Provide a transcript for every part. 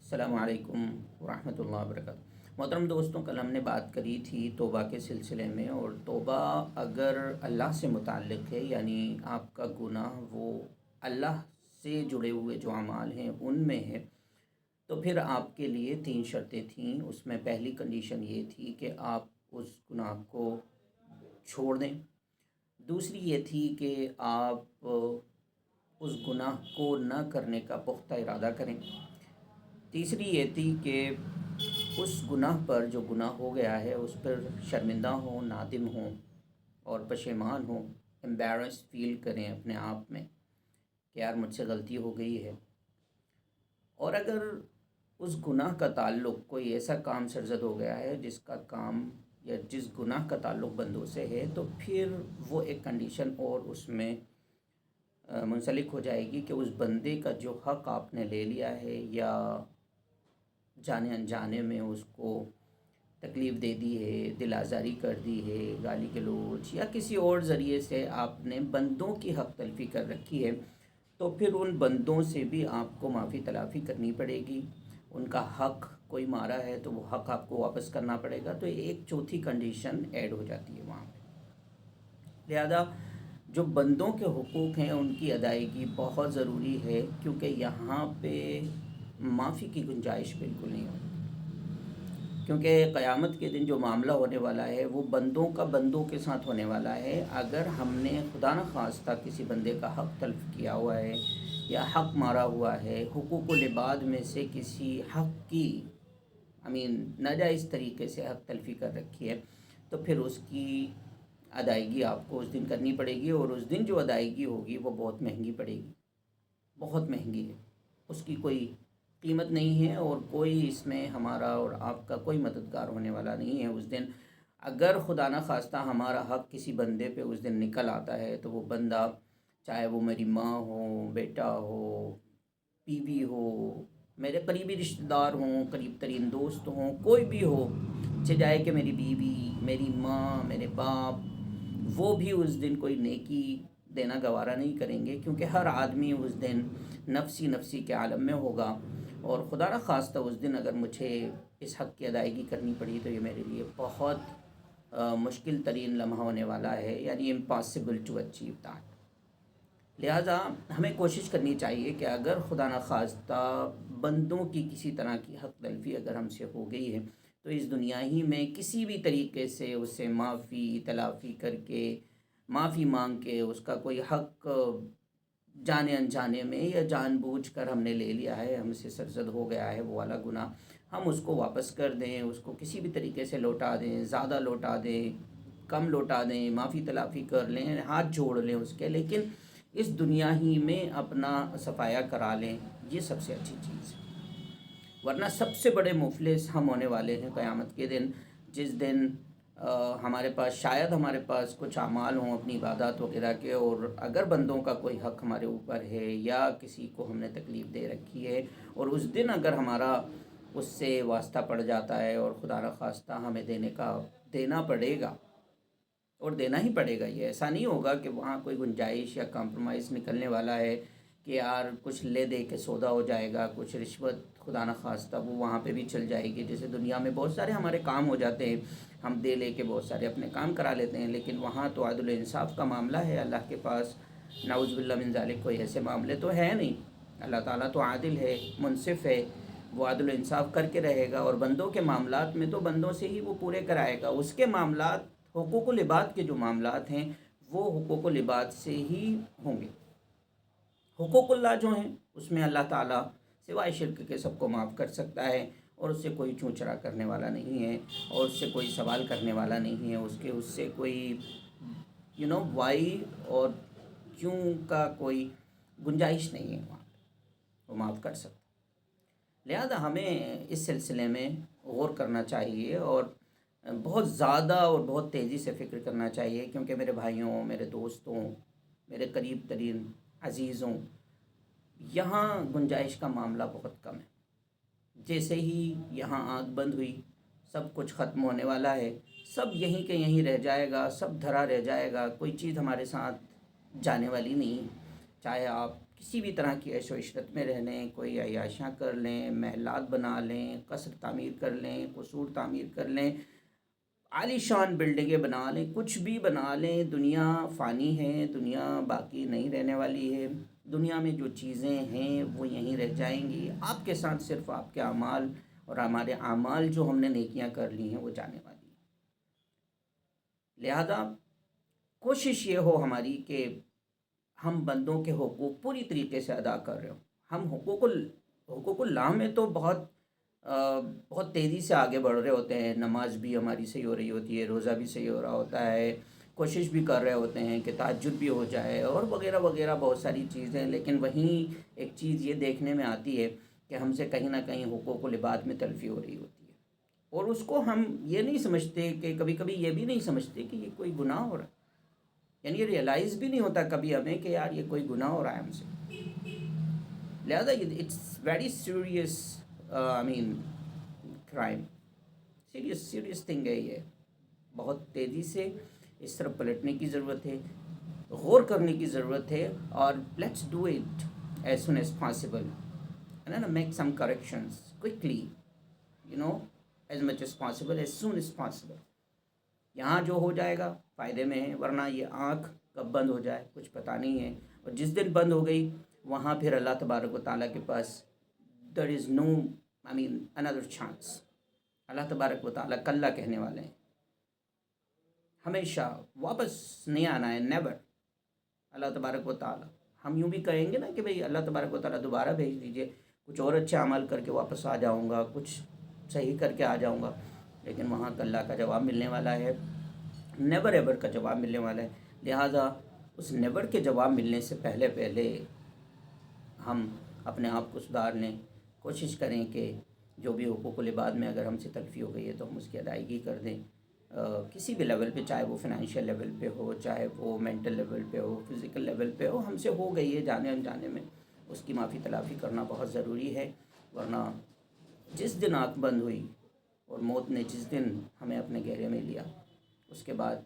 السلام علیکم ورحمۃ اللہ وبرکاتہ۔ محترم دوستوں، کل ہم نے بات کری تھی توبہ کے سلسلے میں، اور توبہ اگر اللہ سے متعلق ہے، یعنی آپ کا گناہ وہ اللہ سے جڑے ہوئے جو اعمال ہیں ان میں ہے، تو پھر آپ کے لیے 3 شرطیں تھیں۔ اس میں پہلی کنڈیشن یہ تھی کہ آپ اس گناہ کو چھوڑ دیں، دوسری یہ تھی کہ آپ اس گناہ کو نہ کرنے کا پختہ ارادہ کریں، تیسری یہ تھی کہ اس گناہ پر جو گناہ ہو گیا ہے اس پر شرمندہ ہوں، نادم ہوں اور پشیمان ہوں، امبیرس فیل کریں اپنے آپ میں کہ یار مجھ سے غلطی ہو گئی ہے۔ اور اگر اس گناہ کا تعلق کوئی ایسا کام سرزد ہو گیا ہے جس کا کام یا جس گناہ کا تعلق بندوں سے ہے، تو پھر وہ ایک کنڈیشن اور اس میں منسلک ہو جائے گی کہ اس بندے کا جو حق آپ نے لے لیا ہے یا جانے انجانے میں اس کو تکلیف دے دی ہے، دل آزاری کر دی ہے، گالی گلوچ یا کسی اور ذریعے سے آپ نے بندوں کی حق تلفی کر رکھی ہے، تو پھر ان بندوں سے بھی آپ کو معافی تلافی کرنی پڑے گی۔ ان کا حق کوئی مارا ہے تو وہ حق آپ کو واپس کرنا پڑے گا، تو ایک چوتھی کنڈیشن ایڈ ہو جاتی ہے وہاں پہ۔ لہذا جو بندوں کے حقوق ہیں ان کی ادائیگی بہت ضروری ہے، کیونکہ یہاں پہ معافی کی گنجائش بالکل نہیں ہوتی، کیونکہ قیامت کے دن جو معاملہ ہونے والا ہے وہ بندوں کا بندوں کے ساتھ ہونے والا ہے۔ اگر ہم نے خدا نخواستہ کسی بندے کا حق تلف کیا ہوا ہے یا حق مارا ہوا ہے، حقوق العباد میں سے کسی حق کی ناجائز طریقے سے حق تلفی کر رکھی ہے، تو پھر اس کی ادائیگی آپ کو اس دن کرنی پڑے گی، اور اس دن جو ادائیگی ہوگی وہ بہت مہنگی پڑے گی، بہت مہنگی ہے، اس کی کوئی قیمت نہیں ہے، اور کوئی اس میں ہمارا اور آپ کا کوئی مددگار ہونے والا نہیں ہے اس دن۔ اگر خدا نہ خواستہ ہمارا حق کسی بندے پہ اس دن نکل آتا ہے، تو وہ بندہ چاہے وہ میری ماں ہو، بیٹا ہو، بیوی ہو، میرے قریبی رشتہ دار ہوں، قریب ترین دوست ہوں، کوئی بھی ہو، چاہے کہ میری بیوی، میری ماں، میرے باپ، وہ بھی اس دن کوئی نیکی دینا گوارا نہیں کریں گے، کیونکہ ہر آدمی اس دن نفسی نفسی کے عالم میں ہوگا، اور خدا نہ خواستہ اس دن اگر مجھے اس حق کی ادائیگی کرنی پڑی تو یہ میرے لیے بہت مشکل ترین لمحہ ہونے والا ہے، یعنی امپاسبل ٹو اچیو دیٹ۔ لہٰذا ہمیں کوشش کرنی چاہیے کہ اگر خدا نخواستہ بندوں کی کسی طرح کی حق تلفی اگر ہم سے ہو گئی ہے، تو اس دنیا ہی میں کسی بھی طریقے سے اسے معافی تلافی کر کے، معافی مانگ کے، اس کا کوئی حق جانے انجانے میں یا جان بوجھ کر ہم نے لے لیا ہے، ہم سے سرزد ہو گیا ہے وہ والا گناہ، ہم اس کو واپس کر دیں، اس کو کسی بھی طریقے سے لوٹا دیں، زیادہ لوٹا دیں، کم لوٹا دیں، معافی تلافی کر لیں، ہاتھ جوڑ لیں اس کے، لیکن اس دنیا ہی میں اپنا صفایا کرا لیں، یہ سب سے اچھی چیز ہے۔ ورنہ سب سے بڑے مفلس ہم ہونے والے ہیں قیامت کے دن، جس دن ہمارے پاس کچھ اعمال ہوں اپنی عبادات وغیرہ کے، اور اگر بندوں کا کوئی حق ہمارے اوپر ہے یا کسی کو ہم نے تکلیف دے رکھی ہے، اور اس دن اگر ہمارا اس سے واسطہ پڑ جاتا ہے اور خدا نخواستہ ہمیں دینا پڑے گا، اور دینا ہی پڑے گا، یہ ایسا نہیں ہوگا کہ وہاں کوئی گنجائش یا کمپرومائز نکلنے والا ہے کہ یار کچھ لے دے کے سودا ہو جائے گا، کچھ رشوت خدا نخواستہ وہ وہاں پہ بھی چل جائے گی۔ جیسے دنیا میں بہت سارے ہمارے کام ہو جاتے ہیں، ہم دے لے کے بہت سارے اپنے کام کرا لیتے ہیں، لیکن وہاں تو عدل و انصاف کا معاملہ ہے، اللہ کے پاس نعوذ باللہ من ذالک کوئی ایسے معاملے تو ہے نہیں۔ اللہ تعالیٰ تو عادل ہے، منصف ہے، وہ عدل و انصاف کر کے رہے گا، اور بندوں کے معاملات میں تو بندوں سے ہی وہ پورے کرائے گا۔ اس کے معاملات، حقوق العباد کے جو معاملات ہیں وہ حقوق العباد سے ہی ہوں گے۔ حقوق اللہ جو ہیں اس میں اللہ تعالیٰ سوائے شرک کے سب کو معاف کر سکتا ہے، اور اس سے کوئی چونچرا کرنے والا نہیں ہے، اور اس سے کوئی سوال کرنے والا نہیں ہے، اس سے کوئی وائی اور کیوں کا کوئی گنجائش نہیں ہے، وہاں وہ معاف کر سکتا۔ لہذا ہمیں اس سلسلے میں غور کرنا چاہیے، اور بہت زیادہ اور بہت تیزی سے فکر کرنا چاہیے، کیونکہ میرے بھائیوں، میرے دوستوں، میرے قریب ترین عزیزوں، یہاں گنجائش کا معاملہ بہت کم ہے۔ جیسے ہی یہاں آنکھ بند ہوئی، سب کچھ ختم ہونے والا ہے، سب یہیں کے یہیں رہ جائے گا، سب دھرا رہ جائے گا، کوئی چیز ہمارے ساتھ جانے والی نہیں ہے، چاہے آپ کسی بھی طرح کی عیش و عشرت میں رہ لیں، کوئی عیاشیاں کر لیں، محلات بنا لیں، قصر تعمیر کر لیں، قصور تعمیر کر لیں، عالی شان بلڈنگیں بنا لیں، کچھ بھی بنا لیں، دنیا فانی ہے، دنیا باقی نہیں رہنے والی ہے۔ دنیا میں جو چیزیں ہیں وہ یہیں رہ جائیں گی، آپ کے ساتھ صرف آپ کے اعمال اور ہمارے اعمال جو ہم نے نیکیاں کر لی ہیں وہ جانے والی ہیں۔ لہذا کوشش یہ ہو ہماری کہ ہم بندوں کے حقوق پوری طریقے سے ادا کر رہے ہوں۔ ہم حقوق اللہ میں تو بہت تیزی سے آگے بڑھ رہے ہوتے ہیں، نماز بھی ہماری صحیح ہو رہی ہوتی ہے، روزہ بھی صحیح ہو رہا ہوتا ہے، کوشش بھی کر رہے ہوتے ہیں کہ تہجد بھی ہو جائے اور وغیرہ وغیرہ بہت ساری چیزیں، لیکن وہیں ایک چیز یہ دیکھنے میں آتی ہے کہ ہم سے کہیں نہ کہیں حقوق العباد میں تلفی ہو رہی ہوتی ہے، اور اس کو ہم یہ نہیں سمجھتے، کہ کبھی کبھی یہ بھی نہیں سمجھتے کہ یہ کوئی گناہ ہو رہا ہے، یعنی یہ ریئلائز بھی نہیں ہوتا کبھی ہمیں کہ یار یہ کوئی گناہ ہو رہا ہے ہم سے۔ لہذا it's very serious, I mean crime, serious thing ہے یہ، بہت تیزی سے اس طرف پلٹنے کی ضرورت ہے، غور کرنے کی ضرورت ہے، اور let's do it as soon as possible, ہے نا، make some corrections quickly, as much as possible, as soon as possible. یہاں جو ہو جائے گا فائدے میں ہے، ورنہ یہ آنکھ کب بند ہو جائے کچھ پتہ نہیں ہے، اور جس دن بند ہو گئی وہاں پھر اللہ تبارک و تعالیٰ کے پاس there is no another chance۔ اللہ تبارک و تعالیٰ کلّا کہنے والے ہیں، ہمیشہ واپس نہیں آنا ہے، نیور۔ اللہ تبارک و تعالیٰ، ہم یوں بھی کہیں گے نا کہ بھئی اللہ تبارک و تعالیٰ دوبارہ بھیج دیجئے، کچھ اور اچھے عمل کر کے واپس آ جاؤں گا، کچھ صحیح کر کے آ جاؤں گا، لیکن وہاں اللہ کا جواب ملنے والا ہے، نیور ایور کا جواب ملنے والا ہے۔ لہٰذا اس نیور کے جواب ملنے سے پہلے ہم اپنے آپ کو سدھار لیں، کوشش کریں کہ جو بھی حقوق العباد میں اگر ہم سے تلفی ہو گئی ہے تو ہم اس کی ادائیگی کر دیں، کسی بھی لیول پہ، چاہے وہ فنانشیل لیول پہ ہو، چاہے وہ مینٹل لیول پہ ہو، فزیکل لیول پہ ہو، ہم سے ہو گئی ہے جانے انجانے میں، اس کی معافی تلافی کرنا بہت ضروری ہے، ورنہ جس دن آنکھ بند ہوئی اور موت نے جس دن ہمیں اپنے گھیرے میں لیا، اس کے بعد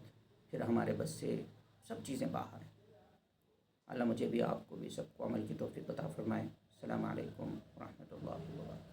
پھر ہمارے بس سے سب چیزیں باہر ہیں۔ اللہ مجھے بھی، آپ کو بھی، سب کو عمل کی توفیق عطا فرمائے۔ السلام علیکم ورحمۃ اللہ وبرکاتہ۔